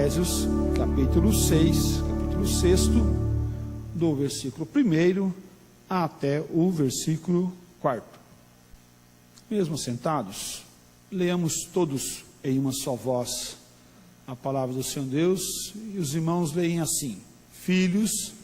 Efésios, capítulo 6, capítulo 6, do versículo 1 até o versículo 4. Mesmo sentados, leamos todos em uma só voz a palavra do Senhor Deus, e os irmãos leem assim: filhos,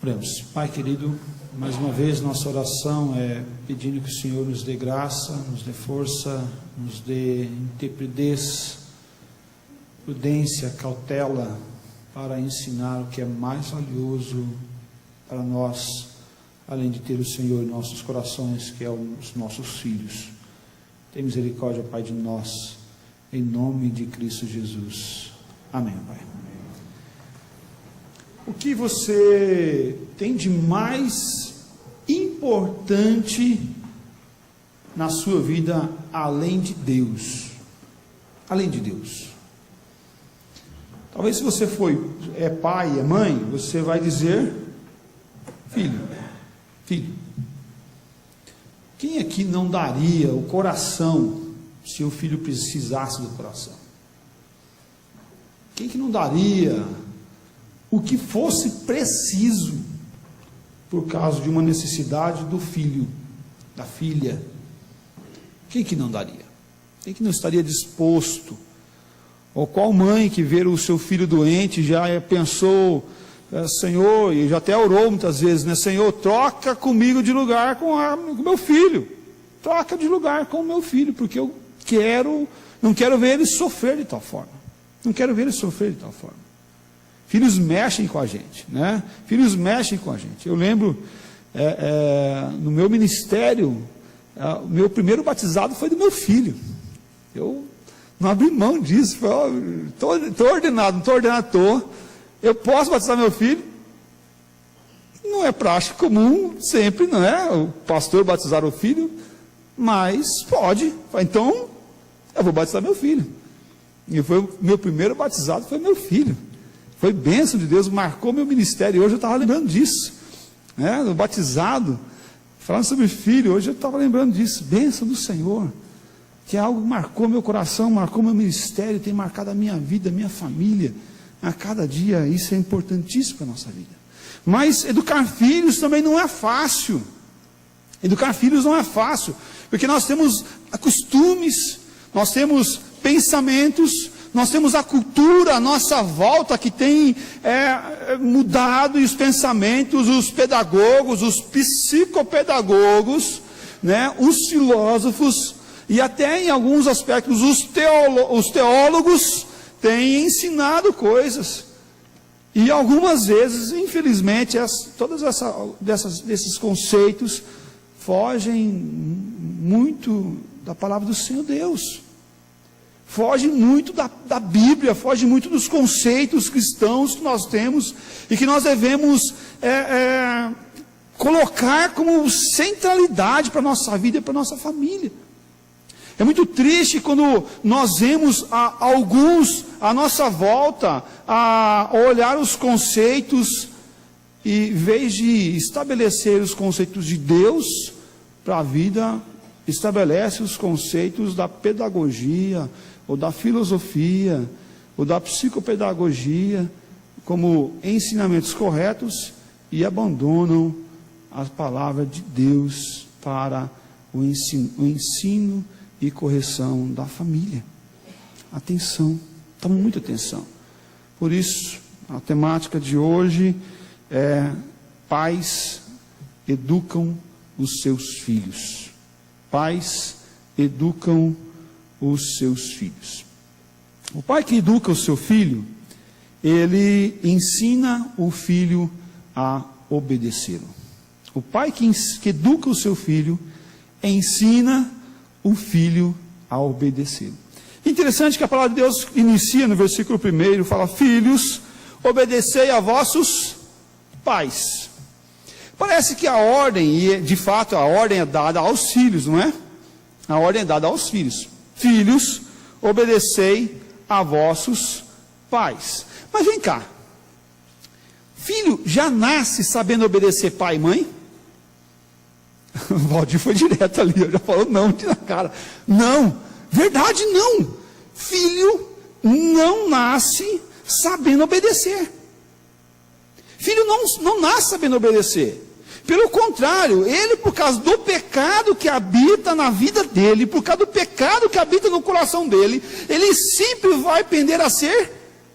oremos. Pai querido, mais uma vez nossa oração é pedindo que o Senhor nos dê graça, nos dê força, nos dê intrepidez, prudência, cautela, para ensinar o que é mais valioso para nós, além de ter o Senhor em nossos corações, que é os nossos filhos. Tem misericórdia, Pai, de nós, em nome de Cristo Jesus. Amém, Pai. O que você tem de mais importante na sua vida além de Deus? Além de Deus. Talvez se você é pai, é mãe, você vai dizer filho. Filho. Quem aqui não daria o coração se o filho precisasse do coração? Quem que não daria o que fosse preciso por causa de uma necessidade do filho, da filha? Quem que não daria? Quem que não estaria disposto? Ou qual mãe que ver o seu filho doente já pensou, Senhor, e já até orou muitas vezes, né? Senhor, troca comigo de lugar com o meu filho, troca de lugar com o meu filho, porque eu não quero ver ele sofrer de tal forma, não quero ver ele sofrer de tal forma. Filhos mexem com a gente, né? Filhos mexem com a gente. Eu lembro, no meu ministério, o meu primeiro batizado foi do meu filho. Eu não abri mão disso. Estou ordenado, não estou ordenado, eu posso batizar meu filho? Não é prática comum, sempre, não é? O pastor batizar o filho, mas pode. Então, eu vou batizar meu filho. E foi o meu primeiro batizado, foi meu filho. Foi bênção de Deus, marcou meu ministério. E hoje eu estava lembrando disso, né? O batizado, falando sobre filho, hoje eu estava lembrando disso. Bênção do Senhor, que é algo que marcou meu coração, marcou meu ministério, tem marcado a minha vida, a minha família, a cada dia. Isso é importantíssimo para a nossa vida. Mas educar filhos também não é fácil. Educar filhos não é fácil, porque nós temos costumes, nós temos pensamentos, nós temos a cultura à nossa volta que tem mudado, e os pensamentos, os pedagogos, os psicopedagogos, né, os filósofos, e até em alguns aspectos os teólogos têm ensinado coisas. E algumas vezes, infelizmente, desses conceitos fogem muito da palavra do Senhor Deus. Foge muito da Bíblia, foge muito dos conceitos cristãos que nós temos e que nós devemos colocar como centralidade para a nossa vida e para a nossa família. É muito triste quando nós vemos alguns à nossa volta a olhar os conceitos e, em vez de estabelecer os conceitos de Deus para a vida, estabelece os conceitos da pedagogia, ou da filosofia, ou da psicopedagogia, como ensinamentos corretos, e abandonam a palavra de Deus para o ensino e correção da família. Atenção, tome muita atenção. Por isso, a temática de hoje é: pais educam os seus filhos. Pais educam os seus filhos. O pai que educa o seu filho, ele ensina o filho a obedecê-lo. O pai que educa o seu filho, ensina o filho a obedecê-lo. Interessante que a palavra de Deus inicia no versículo 1, fala: filhos, obedecei a vossos pais. Parece que a ordem, e de fato a ordem é dada aos filhos, não é? A ordem é dada aos filhos. Filhos, obedecei a vossos pais. Mas vem cá, filho já nasce sabendo obedecer pai e mãe? O Valdir foi direto ali, já falou não na cara. Não, verdade não. Filho não nasce sabendo obedecer. Filho não nasce sabendo obedecer. Pelo contrário, ele, por causa do pecado que habita na vida dele, por causa do pecado que habita no coração dele, ele sempre vai pender a ser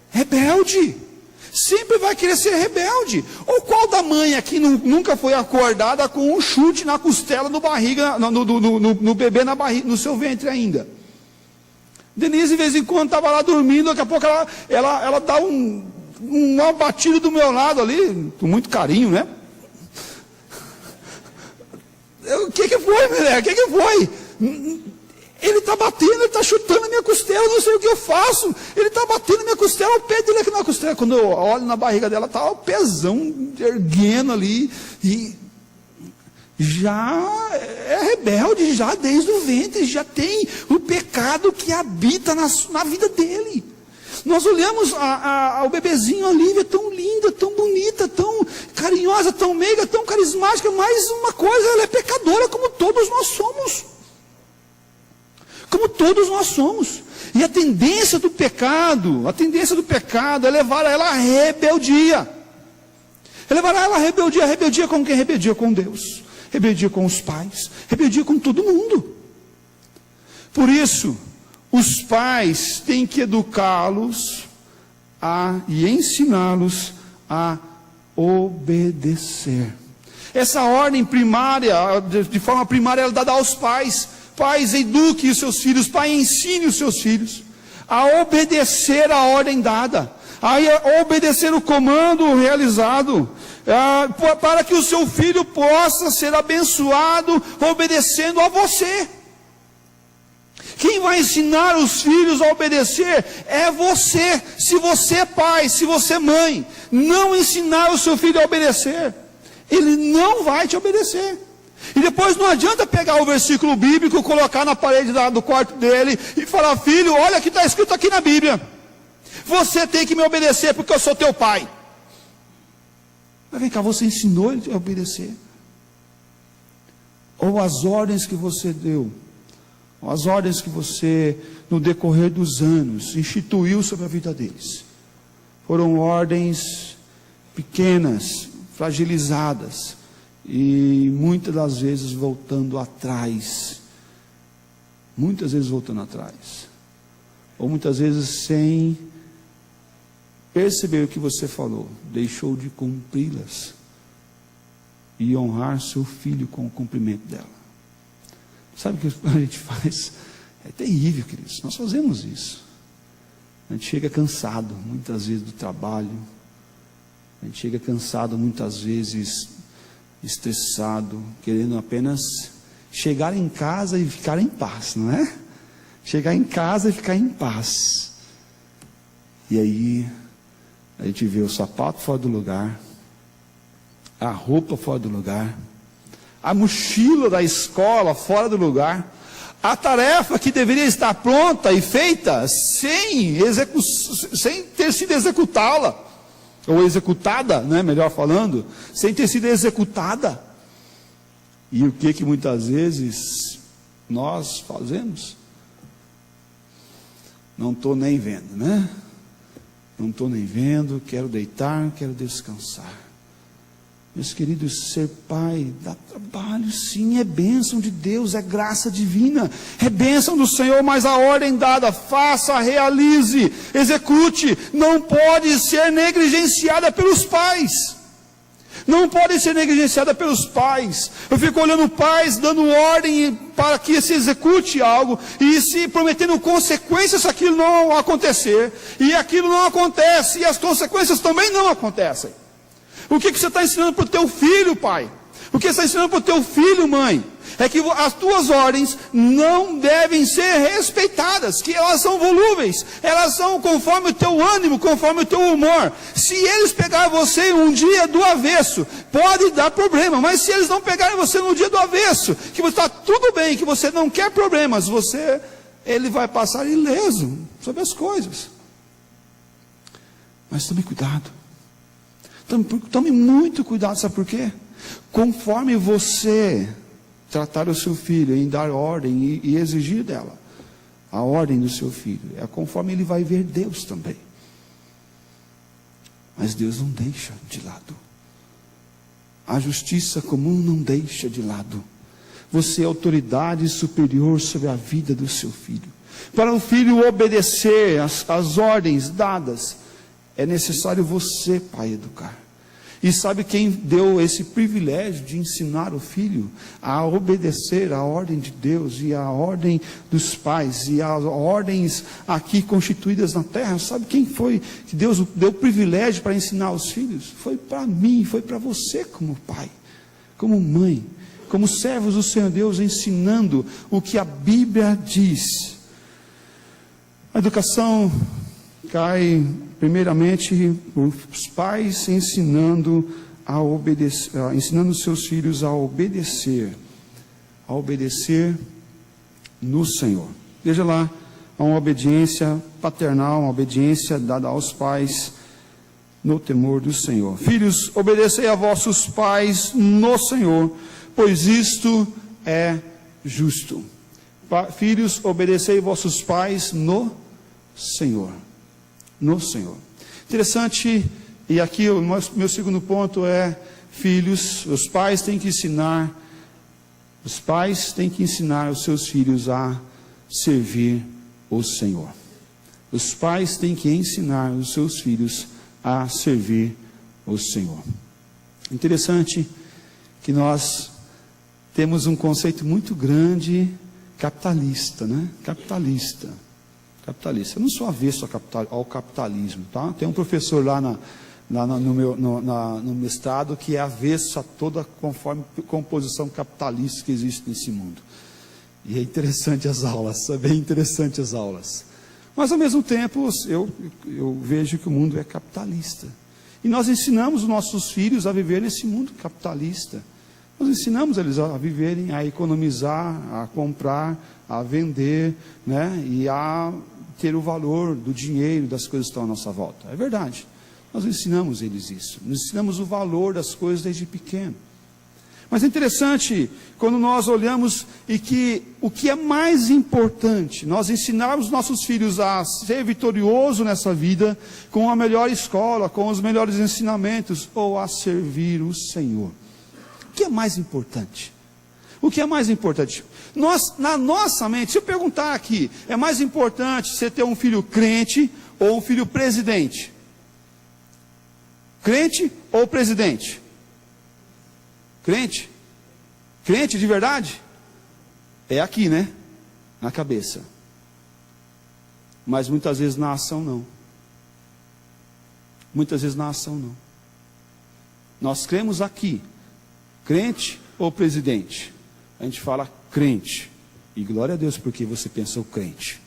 rebelde. Sempre vai querer ser rebelde. Ou qual da mãe aqui nunca foi acordada com um chute na costela do barriga, no bebê na barriga, no seu ventre ainda? Denise, de vez em quando, estava lá dormindo, daqui a pouco ela dá uma batida do meu lado ali, com muito carinho, né? O que foi, mulher? O que foi? Ele está batendo, ele está chutando a minha costela, eu não sei o que eu faço. Ele está batendo a minha costela, o pé dele aqui na costela. Quando eu olho na barriga dela, está o pezão erguendo ali. E já é rebelde, já desde o ventre, já tem o pecado que habita na vida dele. Nós olhamos o bebezinho, a Olivia, tão linda, tão bonita, tão carinhosa, tão meiga, tão carismática, mas uma coisa, ela é pecadora como todos nós somos. Como todos nós somos. E a tendência do pecado é levar ela à rebeldia. É levar ela à rebeldia. Rebeldia com quem? Rebeldia com Deus. Rebeldia com os pais. Rebeldia com todo mundo. Por isso, os pais têm que educá-los e ensiná-los a obedecer. Essa ordem primária, de forma primária, ela é dada aos pais. Pais, eduque os seus filhos, pai, ensine os seus filhos a obedecer a ordem dada, a obedecer o comando realizado, para que o seu filho possa ser abençoado obedecendo a você. Quem vai ensinar os filhos a obedecer é você. Se você, pai, se você, mãe, não ensinar o seu filho a obedecer, ele não vai te obedecer. E depois não adianta pegar o versículo bíblico, colocar na parede do quarto dele e falar: filho, olha o que está escrito aqui na Bíblia. Você tem que me obedecer porque eu sou teu pai. Mas vem cá, você ensinou ele a obedecer? Ou as ordens que você deu, ou as ordens que você, no decorrer dos anos, instituiu sobre a vida deles, foram ordens pequenas, fragilizadas, e muitas das vezes voltando atrás. Muitas vezes voltando atrás. Ou muitas vezes sem perceber o que você falou. Deixou de cumpri-las. E honrar seu filho com o cumprimento dela. Sabe o que a gente faz? É terrível, queridos. Nós fazemos isso. A gente chega cansado, muitas vezes, do trabalho. A gente chega cansado, muitas vezes, estressado, querendo apenas chegar em casa e ficar em paz, não é? Chegar em casa e ficar em paz. E aí, a gente vê o sapato fora do lugar, a roupa fora do lugar, a mochila da escola fora do lugar, a tarefa que deveria estar pronta e feita sem ter sido executá-la, ou executada, né, melhor falando, sem ter sido executada. E o que muitas vezes nós fazemos? Não estou nem vendo, né? Não estou nem vendo, quero deitar, quero descansar. Meus queridos, ser pai dá trabalho, sim, é bênção de Deus, é graça divina, é bênção do Senhor, mas a ordem dada, faça, realize, execute, não pode ser negligenciada pelos pais. Não pode ser negligenciada pelos pais. Eu fico olhando pais dando ordem para que se execute algo e se prometendo consequências se aquilo não acontecer, e aquilo não acontece, e as consequências também não acontecem. O que você está ensinando para o teu filho, pai? O que você está ensinando para o teu filho, mãe? é que as tuas ordens não devem ser respeitadas, que elas são volúveis, elas são conforme o teu ânimo, conforme o teu humor. Se eles pegarem você um dia do avesso, pode dar problema, mas se eles não pegarem você no dia do avesso, que está tudo bem, que você não quer problemas, ele vai passar ileso sobre as coisas. Mas tome cuidado, tome muito cuidado, sabe por quê? Conforme você tratar o seu filho em dar ordem e exigir dela a ordem do seu filho, é conforme ele vai ver Deus também. Mas Deus não deixa de lado. A justiça comum não deixa de lado. Você é autoridade superior sobre a vida do seu filho. Para o filho obedecer às ordens dadas, é necessário você, pai, educar. E sabe quem deu esse privilégio de ensinar o filho a obedecer à ordem de Deus e à ordem dos pais e às ordens aqui constituídas na terra? Sabe quem foi que Deus deu o privilégio para ensinar os filhos? Foi para mim, foi para você como pai, como mãe, como servos do Senhor Deus, ensinando o que a Bíblia diz. A educação cai primeiramente os pais ensinando a obedecer, ensinando os seus filhos a obedecer no Senhor. Veja lá, há uma obediência paternal, uma obediência dada aos pais no temor do Senhor. Filhos, obedecei a vossos pais no Senhor, pois isto é justo. Filhos, obedecei vossos pais no Senhor. No Senhor. Interessante, e aqui o meu segundo ponto é: filhos, os pais têm que ensinar os seus filhos a servir o Senhor. Os pais têm que ensinar os seus filhos a servir o Senhor. Interessante que nós temos um conceito muito grande capitalista, né? Capitalista. Eu não sou avesso ao capitalismo, tá? Tem um professor lá no mestrado que é avesso a toda conforme composição capitalista que existe nesse mundo. E é interessante as aulas, é bem interessante as aulas. Mas ao mesmo tempo eu vejo que o mundo é capitalista. E nós ensinamos os nossos filhos a viver nesse mundo capitalista. Nós ensinamos eles a viverem, a economizar, a comprar, a vender, né? E a ter o valor do dinheiro, das coisas que estão à nossa volta. É verdade. Nós ensinamos eles isso. Nós ensinamos o valor das coisas desde pequeno. Mas é interessante quando nós olhamos e que o que é mais importante, nós ensinarmos nossos filhos a ser vitorioso nessa vida, com a melhor escola, com os melhores ensinamentos, ou a servir o Senhor. O que é mais importante? O que é mais importante? Na nossa mente, se eu perguntar aqui, é mais importante você ter um filho crente ou um filho presidente? Crente ou presidente? Crente? Crente de verdade? É aqui, né? Na cabeça. Mas muitas vezes na ação não. Muitas vezes na ação não. Nós cremos aqui, crente ou presidente? A gente fala crente. E glória a Deus porque você pensou crente.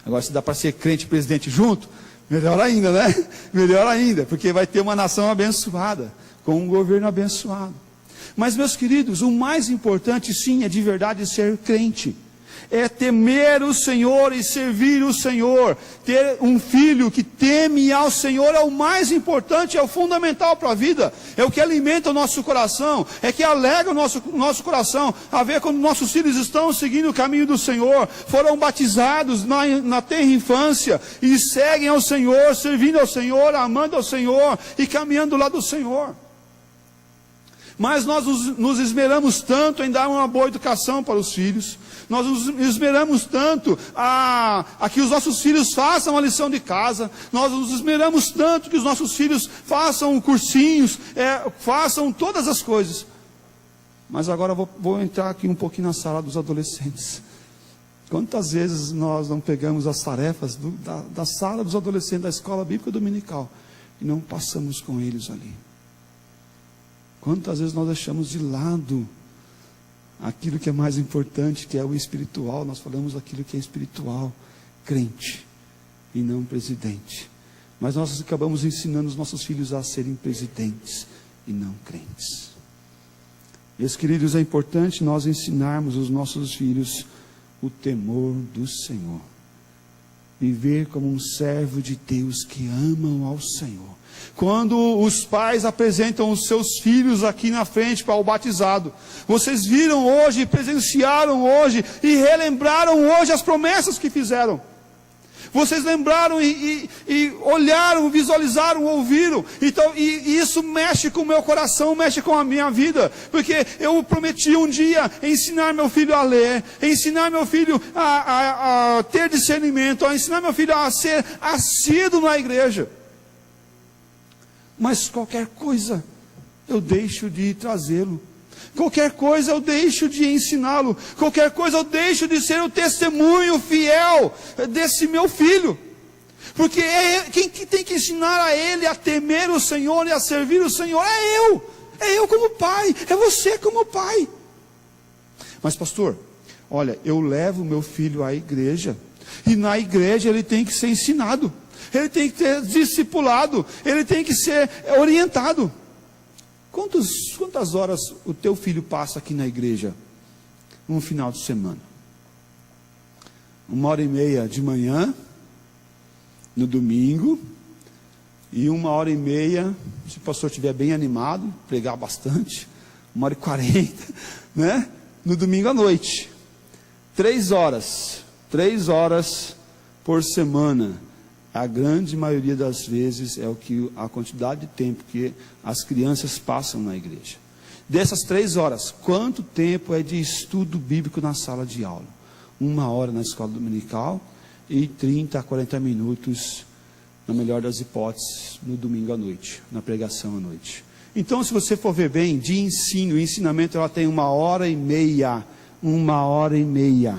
Agora se dá para ser crente e presidente junto, melhor ainda, né? Melhor ainda, porque vai ter uma nação abençoada, com um governo abençoado. Mas meus queridos, o mais importante sim é de verdade ser crente. É temer o Senhor e servir o Senhor. Ter um filho que teme ao Senhor é o mais importante, é o fundamental para a vida. É o que alimenta o nosso coração, é que alegra o nosso coração a ver quando nossos filhos estão seguindo o caminho do Senhor, foram batizados na tenra infância e seguem ao Senhor, servindo ao Senhor, amando ao Senhor e caminhando lá do Senhor. Mas nós nos esmeramos tanto em dar uma boa educação para os filhos. Nós nos esmeramos tanto a que os nossos filhos façam a lição de casa. Nós nos esmeramos tanto que os nossos filhos façam cursinhos, façam todas as coisas. Mas agora vou entrar aqui um pouquinho na sala dos adolescentes. Quantas vezes nós não pegamos as tarefas da sala dos adolescentes da escola bíblica dominical e não passamos com eles ali? Quantas vezes nós deixamos de lado aquilo que é mais importante, que é o espiritual. Nós falamos aquilo que é espiritual, crente e não presidente. Mas nós acabamos ensinando os nossos filhos a serem presidentes e não crentes. Meus queridos, é importante nós ensinarmos os nossos filhos o temor do Senhor. Viver como um servo de Deus que amam ao Senhor. Quando os pais apresentam os seus filhos aqui na frente para o batizado, vocês viram hoje, presenciaram hoje e relembraram hoje as promessas que fizeram. Vocês lembraram e olharam, visualizaram, ouviram. Então, e isso mexe com o meu coração, mexe com a minha vida. Porque eu prometi um dia ensinar meu filho a ler, ensinar meu filho a ter discernimento, a ensinar meu filho a ser assíduo na igreja. Mas qualquer coisa eu deixo de trazê-lo. Qualquer coisa eu deixo de ensiná-lo. Qualquer coisa eu deixo de ser o testemunho fiel desse meu filho. Porque quem que tem que ensinar a ele a temer o Senhor e a servir o Senhor é eu. É eu como pai. É você como pai. Mas pastor, olha, eu levo meu filho à igreja. E na igreja ele tem que ser ensinado. Ele tem que ser discipulado. Ele tem que ser orientado. Quantas horas o teu filho passa aqui na igreja um final de semana? 1h30 de manhã, no domingo, e 1h30, se o pastor estiver bem animado, pregar bastante, 1h40, né? No domingo à noite. 3 horas por semana. A grande maioria das vezes é a quantidade de tempo que as crianças passam na igreja. Dessas 3 horas, quanto tempo é de estudo bíblico na sala de aula? 1 hora na escola dominical e 30 a 40 minutos, na melhor das hipóteses, no domingo à noite, na pregação à noite. Então, se você for ver bem, de ensino e ensinamento, ela tem 1h30. 1h30.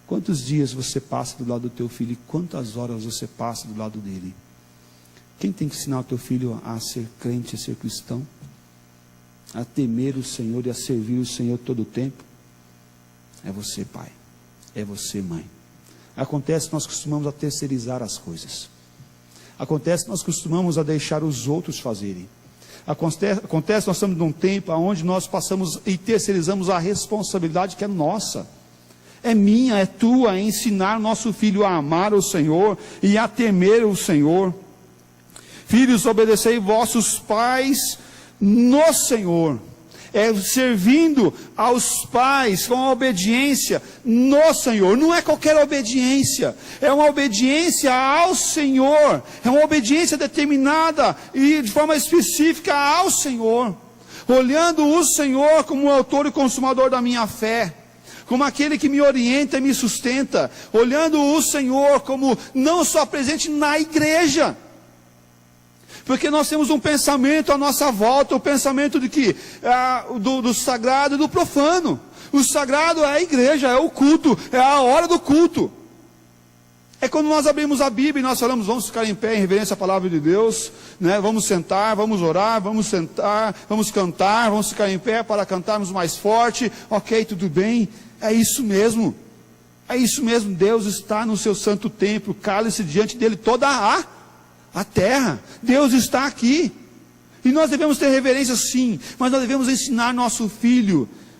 Quantos dias você passa do lado do teu filho e quantas horas você passa do lado dele? Quem tem que ensinar o teu filho a ser crente, a ser cristão? A temer o Senhor e a servir o Senhor todo o tempo? É você, pai. É você, mãe. Acontece que nós costumamos a terceirizar as coisas. Acontece que nós costumamos a deixar os outros fazerem. Acontece que nós estamos num tempo onde nós passamos e terceirizamos a responsabilidade que é nossa. É minha, é tua, é ensinar nosso filho a amar o Senhor e a temer o Senhor. Filhos, obedecei vossos pais no Senhor. É servindo aos pais com a obediência no Senhor. Não é qualquer obediência, é uma obediência ao Senhor. É uma obediência determinada e de forma específica ao Senhor. Olhando o Senhor como o autor e consumador da minha fé. Como aquele que me orienta e me sustenta, olhando o Senhor como não só presente na igreja, porque nós temos um pensamento à nossa volta, o pensamento de que do sagrado e do profano. O sagrado é a igreja, é o culto, é a hora do culto. É quando nós abrimos a Bíblia e nós falamos, vamos ficar em pé em reverência à palavra de Deus, né? Vamos sentar, vamos orar, vamos sentar, vamos cantar, vamos ficar em pé para cantarmos mais forte, ok, tudo bem. É isso mesmo, Deus está no seu santo templo, cale-se diante dele toda a terra, Deus está aqui, e nós devemos ter reverência sim, mas nós devemos ensinar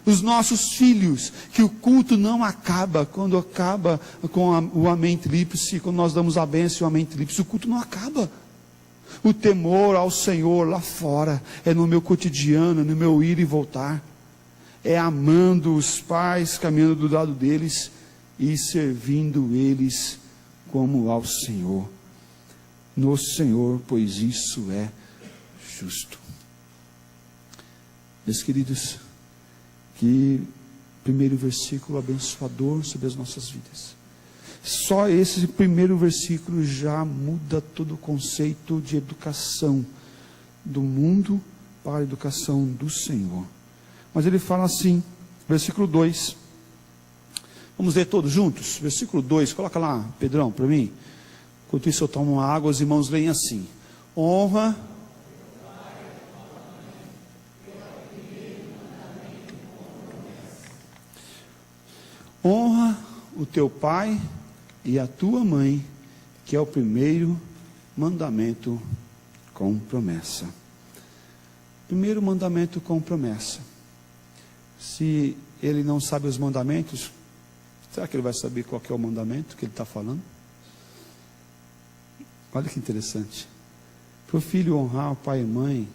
os nossos filhos, que o culto não acaba, quando acaba com o amém tríplice, quando nós damos a bênção e o amém tríplice, o culto não acaba. O temor ao Senhor lá fora, é no meu cotidiano, no meu ir e voltar, é amando os pais, caminhando do lado deles e servindo eles como ao Senhor. No Senhor, pois isso é justo. Meus queridos, que primeiro versículo abençoador sobre as nossas vidas. Só esse primeiro versículo já muda todo o conceito de educação do mundo para a educação do Senhor. Mas ele fala assim, versículo 2. Vamos ler todos juntos? Versículo 2, coloca lá, Pedrão, para mim. Enquanto isso eu tomo uma água, os irmãos leem assim. Honra o teu pai e a tua mãe, que é o primeiro mandamento com promessa. Primeiro mandamento com promessa. Se ele não sabe os mandamentos, será que ele vai saber qual que é o mandamento que ele está falando? Olha que interessante. Para o filho honrar o pai e mãe,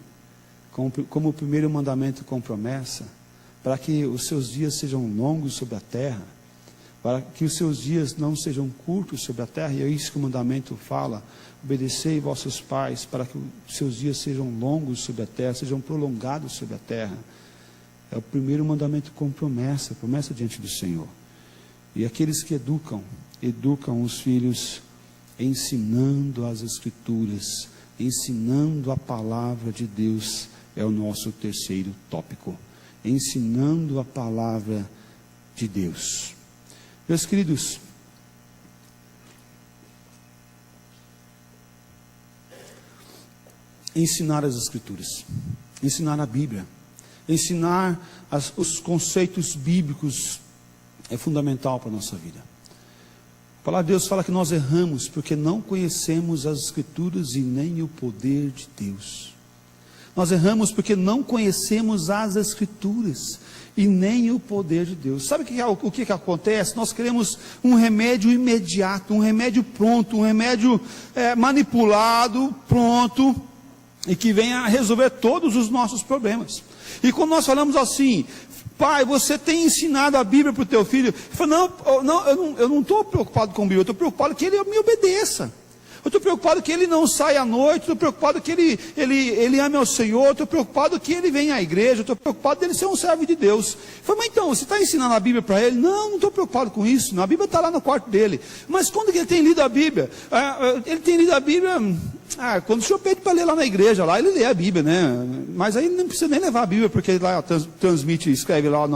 como o primeiro mandamento com promessa, para que os seus dias sejam longos sobre a terra, para que os seus dias não sejam curtos sobre a terra, e é isso que o mandamento fala: obedecei vossos pais, para que os seus dias sejam longos sobre a terra, sejam prolongados sobre a terra. É o primeiro mandamento com promessa, promessa diante do Senhor. E aqueles que educam os filhos, ensinando as Escrituras, ensinando a palavra de Deus, é o nosso terceiro tópico. Ensinando a palavra de Deus. Meus queridos, ensinar as Escrituras, ensinar a Bíblia, ensinar os conceitos bíblicos é fundamental para a nossa vida. A palavra de Deus fala que nós erramos porque não conhecemos as Escrituras e nem o poder de Deus. Nós erramos porque não conhecemos as Escrituras e nem o poder de Deus. Sabe o que acontece? Nós queremos um remédio imediato, um remédio pronto, um remédio manipulado, pronto, e que venha resolver todos os nossos problemas. E quando nós falamos assim: pai, você tem ensinado a Bíblia para o teu filho? Ele fala: eu não estou preocupado com a Bíblia, eu estou preocupado que ele me obedeça. Eu estou preocupado que ele não saia à noite, estou preocupado que ele ame ao Senhor, estou preocupado que ele venha à igreja, estou preocupado dele ser um servo de Deus. Eu falei: mas então, você está ensinando a Bíblia para ele? Não estou preocupado com isso, a Bíblia está lá no quarto dele. Mas quando que ele tem lido a Bíblia? Ele tem lido a Bíblia, quando o senhor pede para ler lá na igreja, lá ele lê a Bíblia, né? Mas aí não precisa nem levar a Bíblia, porque ele lá transmite, escreve lá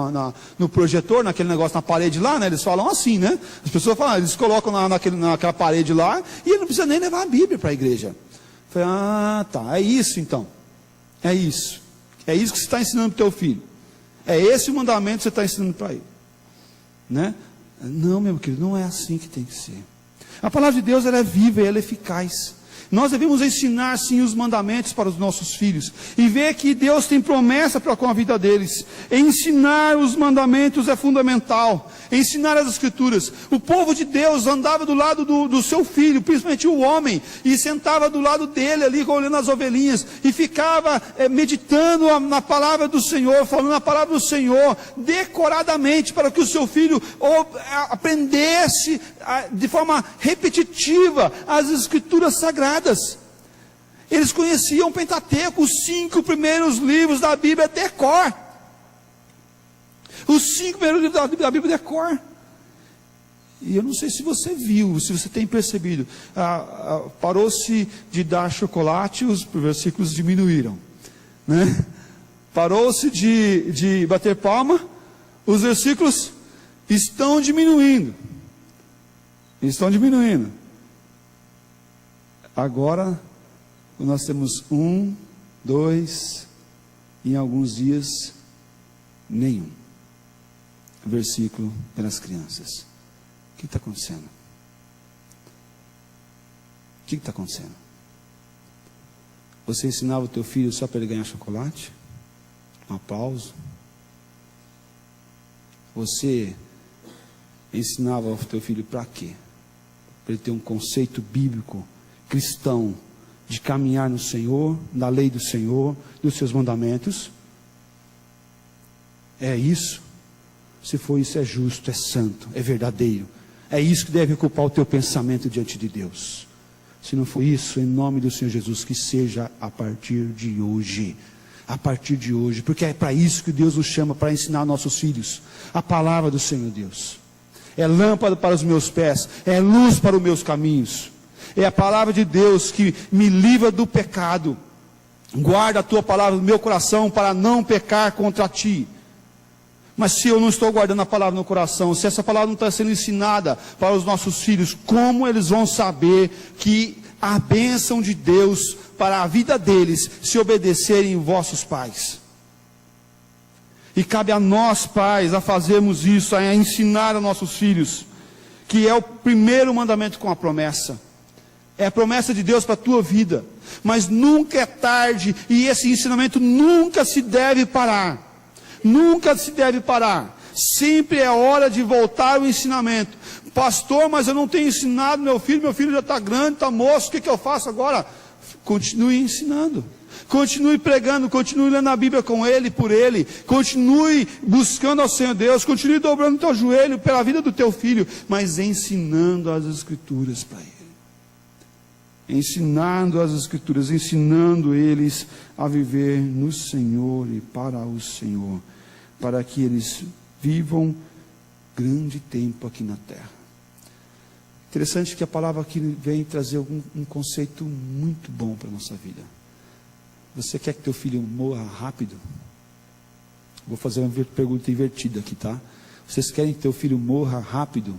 no projetor, naquele negócio na parede lá, né? Eles falam assim, né? As pessoas falam, eles colocam naquela parede lá, e ele não precisa nem levar a Bíblia para a igreja. Eu falei: tá, é isso então. É isso que você está ensinando para o teu filho. É esse o mandamento que você está ensinando para ele, né? Não, meu querido, não é assim que tem que ser. A palavra de Deus, ela é viva e ela é eficaz. Nós devemos ensinar sim os mandamentos para os nossos filhos, e ver que Deus tem promessa para com a vida deles. Ensinar os mandamentos é fundamental, ensinar as Escrituras. O povo de Deus andava do lado do seu filho, principalmente o homem, e sentava do lado dele ali, olhando as ovelhinhas, e ficava meditando na palavra do Senhor, falando a palavra do Senhor, decoradamente, para que o seu filho aprendesse de forma repetitiva as Escrituras sagradas. Eles conheciam o Pentateuco, os 5 primeiros livros da Bíblia de cor. Os 5 primeiros livros da Bíblia de cor. E eu não sei se você viu, se você tem percebido, parou-se de dar chocolate, os versículos diminuíram, né? Parou-se de bater palma, os versículos estão diminuindo. Estão diminuindo. Agora nós temos 1, 2, em alguns dias nenhum versículo pelas crianças. O que está acontecendo? O que está acontecendo? Você ensinava o teu filho só para ele ganhar chocolate? Um aplauso? Você ensinava o teu filho para quê? Para ele ter um conceito bíblico, cristão, de caminhar no Senhor, na lei do Senhor, dos seus mandamentos? É isso? Se for isso, é justo, é santo, é verdadeiro. É isso que deve ocupar o teu pensamento diante de Deus. Se não for isso, em nome do Senhor Jesus, que seja a partir de hoje. A partir de hoje, porque é para isso que Deus nos chama, para ensinar nossos filhos a palavra do Senhor Deus. É lâmpada para os meus pés, é luz para os meus caminhos. É a palavra de Deus que me livra do pecado. Guarda a tua palavra no meu coração para não pecar contra ti. Mas se eu não estou guardando a palavra no coração, se essa palavra não está sendo ensinada para os nossos filhos, como eles vão saber que a bênção de Deus para a vida deles, se obedecerem vossos pais? E cabe a nós, pais, a fazermos isso, a ensinar a nossos filhos. que é o primeiro mandamento com a promessa. É a promessa de Deus para a tua vida. Mas nunca é tarde, e esse ensinamento nunca se deve parar. Nunca se deve parar. Sempre é hora de voltar ao ensinamento. Pastor, mas eu não tenho ensinado meu filho já está grande, está moço, o que eu faço agora? Continue ensinando. Continue pregando, continue lendo a Bíblia com ele, por ele. Continue buscando ao Senhor Deus, continue dobrando o teu joelho pela vida do teu filho, mas ensinando as Escrituras para ele. Ensinando as Escrituras, ensinando eles a viver no Senhor e para o Senhor, para que eles vivam grande tempo aqui na terra. Interessante que a palavra aqui vem trazer um conceito muito bom para a nossa vida. Você quer que teu filho morra rápido? Vou fazer uma pergunta invertida aqui, tá? Vocês querem que teu filho morra rápido?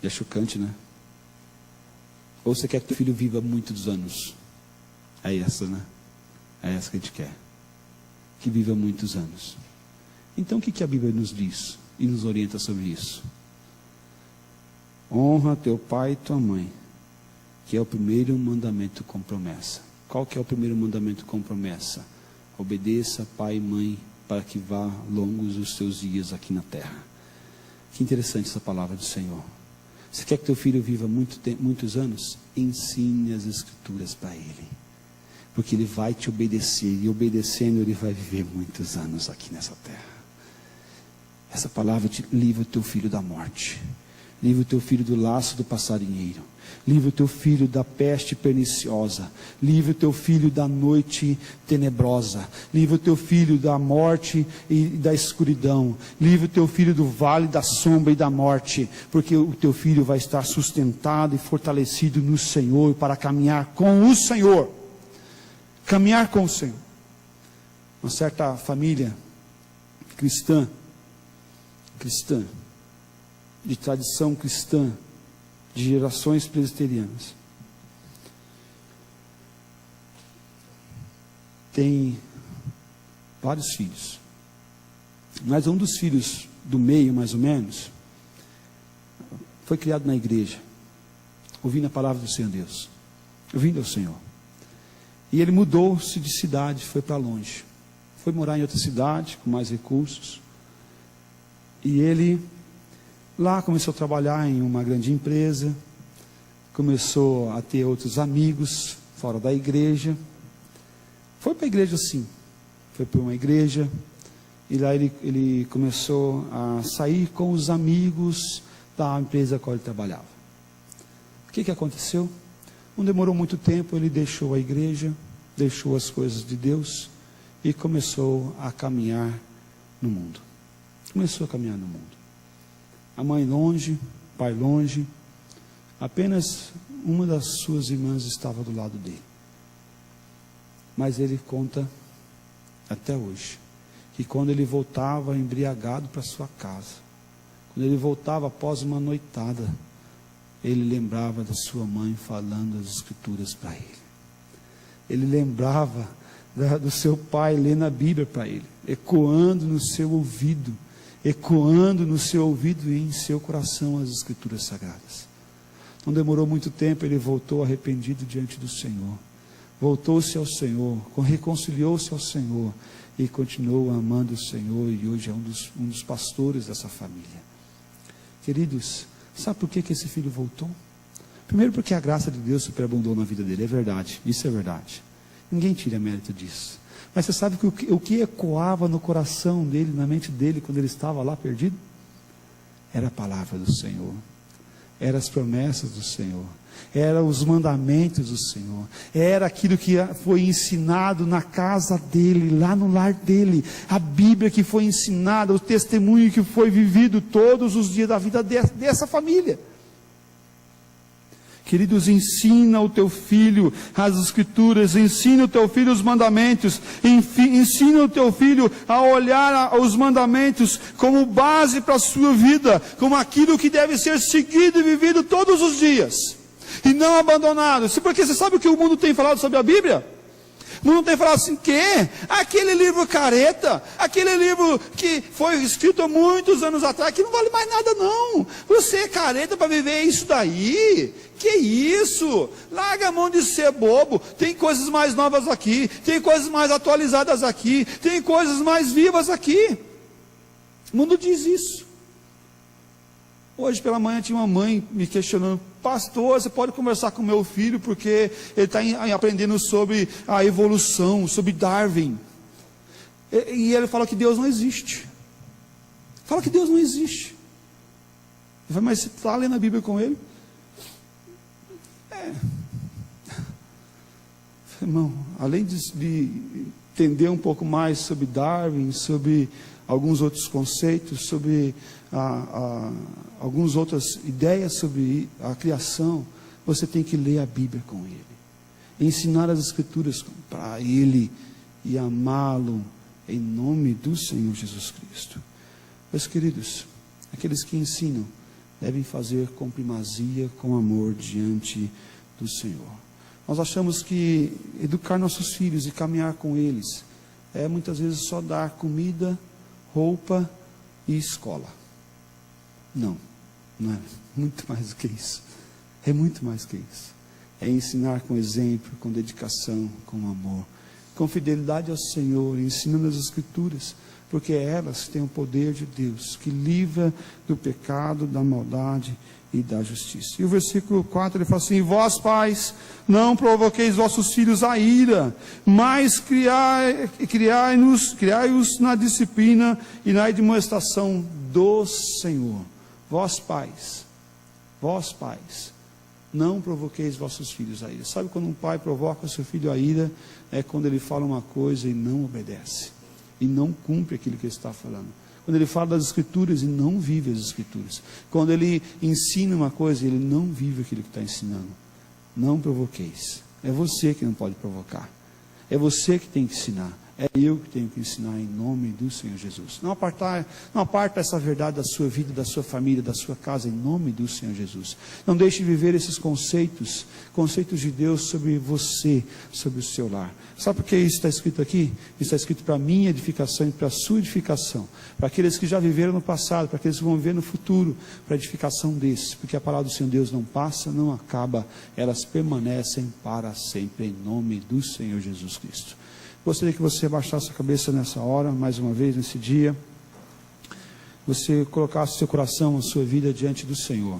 É chocante, né? Ou você quer que teu filho viva muitos anos? É essa, né? É essa que a gente quer. Que viva muitos anos. Então o que a Bíblia nos diz e nos orienta sobre isso? Honra teu pai e tua mãe, que é o primeiro mandamento com promessa. Qual que é o primeiro mandamento com promessa? Obedeça pai e mãe, para que vá longos os teus dias aqui na terra. Que interessante essa palavra do Senhor. Você quer que teu filho viva muitos anos? Ensine as Escrituras para ele, porque ele vai te obedecer, e obedecendo ele vai viver muitos anos aqui nessa terra. Essa palavra te livra o teu filho da morte, livra o teu filho do laço do passarinheiro, livra o teu filho da peste perniciosa, livra o teu filho da noite tenebrosa, livra o teu filho da morte e da escuridão, livra o teu filho do vale da sombra e da morte, porque o teu filho vai estar sustentado e fortalecido no Senhor, para caminhar com o Senhor. Caminhar com o Senhor. Uma certa família cristã, de tradição cristã, de gerações presbiterianas, tem vários filhos, mas um dos filhos do meio, mais ou menos, foi criado na igreja, ouvindo a palavra do Senhor Deus, ouvindo ao Senhor, e ele mudou-se de cidade, foi para longe, foi morar em outra cidade, com mais recursos, e ele lá começou a trabalhar em uma grande empresa, começou a ter outros amigos fora da igreja. Foi para a igreja sim, foi para uma igreja, e lá ele começou a sair com os amigos da empresa a qual ele trabalhava. O que aconteceu? Não demorou muito tempo, ele deixou a igreja, deixou as coisas de Deus e começou a caminhar no mundo. Começou a caminhar no mundo. A mãe longe, pai longe, apenas uma das suas irmãs estava do lado dele. Mas ele conta até hoje que quando ele voltava embriagado para sua casa, quando ele voltava após uma noitada, ele lembrava da sua mãe falando as Escrituras para ele. Ele lembrava do seu pai lendo a Bíblia para ele, ecoando no seu ouvido e em seu coração as Escrituras Sagradas. Não demorou muito tempo, ele voltou arrependido diante do Senhor, voltou-se ao Senhor, reconciliou-se ao Senhor e continuou amando o Senhor, e hoje é um dos pastores dessa família. Queridos, sabe por que esse filho voltou? Primeiro, porque a graça de Deus superabundou na vida dele, é verdade, isso é verdade, ninguém tira mérito disso. Mas você sabe que o que ecoava no coração dele, na mente dele, quando ele estava lá perdido? Era a palavra do Senhor, eram as promessas do Senhor, eram os mandamentos do Senhor, era aquilo que foi ensinado na casa dele, lá no lar dele, a Bíblia que foi ensinada, o testemunho que foi vivido todos os dias da vida dessa família. Queridos, ensina o teu filho as Escrituras, ensina o teu filho os mandamentos, ensina o teu filho a olhar os mandamentos como base para a sua vida, como aquilo que deve ser seguido e vivido todos os dias, e não abandonado. Porque você sabe o que o mundo tem falado sobre a Bíblia? O mundo tem falado assim, aquele livro careta, aquele livro que foi escrito há muitos anos atrás, que não vale mais nada não. Você é careta para viver isso daí? Que isso? Larga a mão de ser bobo. Tem coisas mais novas aqui, tem coisas mais atualizadas aqui, tem coisas mais vivas aqui. O mundo diz isso. Hoje pela manhã tinha uma mãe me questionando, pastor, você pode conversar com meu filho, porque ele está aprendendo sobre a evolução, sobre Darwin. E ele fala que Deus não existe. Fala que Deus não existe. Eu falei, mas você está lendo a Bíblia com ele? Irmão, além de entender um pouco mais sobre Darwin, sobre alguns outros conceitos, sobre algumas outras ideias sobre a criação, você tem que ler a Bíblia com ele, ensinar as Escrituras para ele e amá-lo em nome do Senhor Jesus Cristo. Meus queridos, aqueles que ensinam devem fazer com primazia, com amor diante do Senhor. Nós achamos que educar nossos filhos e caminhar com eles é muitas vezes só dar comida, roupa e escola. Não é muito mais do que isso. É muito mais que isso. É ensinar com exemplo, com dedicação, com amor, com fidelidade ao Senhor, ensinando as Escrituras, porque elas têm o poder de Deus, que livra do pecado, da maldade e da justiça. E o versículo 4, ele fala assim, vós pais, não provoqueis vossos filhos a ira, mas criai-os na disciplina e na admoestação do Senhor. Vós pais, não provoqueis vossos filhos a ira. Sabe quando um pai provoca o seu filho a ira? É quando ele fala uma coisa e não obedece, e não cumpre aquilo que ele está falando. Quando ele fala das Escrituras e não vive as Escrituras. Quando ele ensina uma coisa e ele não vive aquilo que está ensinando. Não provoqueis. É você que não pode provocar. É você que tem que ensinar. É eu que tenho que ensinar em nome do Senhor Jesus. Não aparta essa verdade da sua vida, da sua família, da sua casa, em nome do Senhor Jesus. Não deixe de viver esses conceitos de Deus sobre você, sobre o seu lar. Sabe por que isso está escrito aqui? Isso está escrito para a minha edificação e para a sua edificação. Para aqueles que já viveram no passado, para aqueles que vão viver no futuro, para a edificação desses. Porque a palavra do Senhor Deus não passa, não acaba, elas permanecem para sempre, em nome do Senhor Jesus Cristo. Gostaria que você abaixasse a cabeça nessa hora, mais uma vez, nesse dia. Você colocasse seu coração, a sua vida diante do Senhor.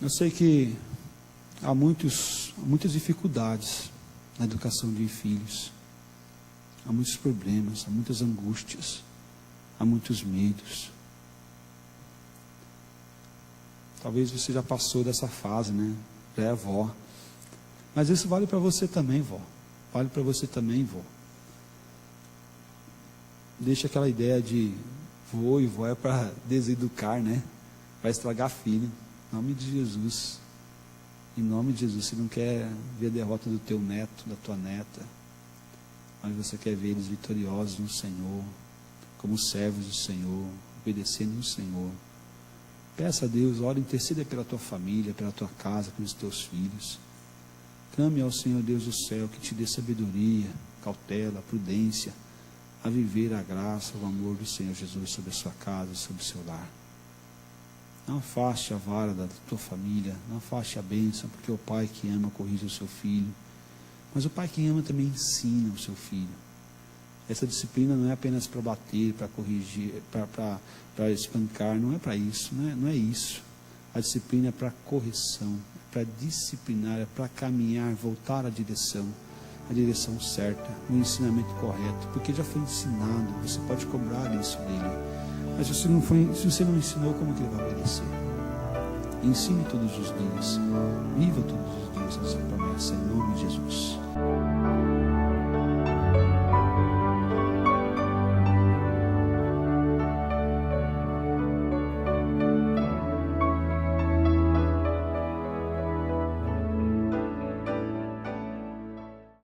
Eu sei que há muitas dificuldades na educação de filhos. Há muitos problemas, há muitas angústias, há muitos medos. Talvez você já passou dessa fase, né? Já é avó. Mas isso vale para você também, vó. Vale para você também, vó. Deixa aquela ideia de vô e vó é para deseducar, né? Para estragar filho. Em nome de Jesus. Em nome de Jesus. Você não quer ver a derrota do teu neto, da tua neta. Mas você quer ver eles vitoriosos no Senhor. Como servos do Senhor. Obedecendo no Senhor. Peça a Deus, ore, interceda pela tua família, pela tua casa, pelos teus filhos. Clame ao Senhor Deus do céu, que te dê sabedoria, cautela, prudência, a viver a graça, o amor do Senhor Jesus sobre a sua casa, sobre o seu lar. Não afaste a vara da tua família, não afaste a bênção, porque o pai que ama corrige o seu filho, mas o pai que ama também ensina o seu filho. Essa disciplina não é apenas para bater, para corrigir, para espancar, não é para isso, não é isso. A disciplina é para correção, para disciplinar, é para caminhar, voltar à direção certa, no ensinamento correto, porque já foi ensinado, você pode cobrar isso dele. Mas se você não ensinou, como que ele vai obedecer? Ensine todos os dias, viva todos os dias essa promessa, em nome de Jesus.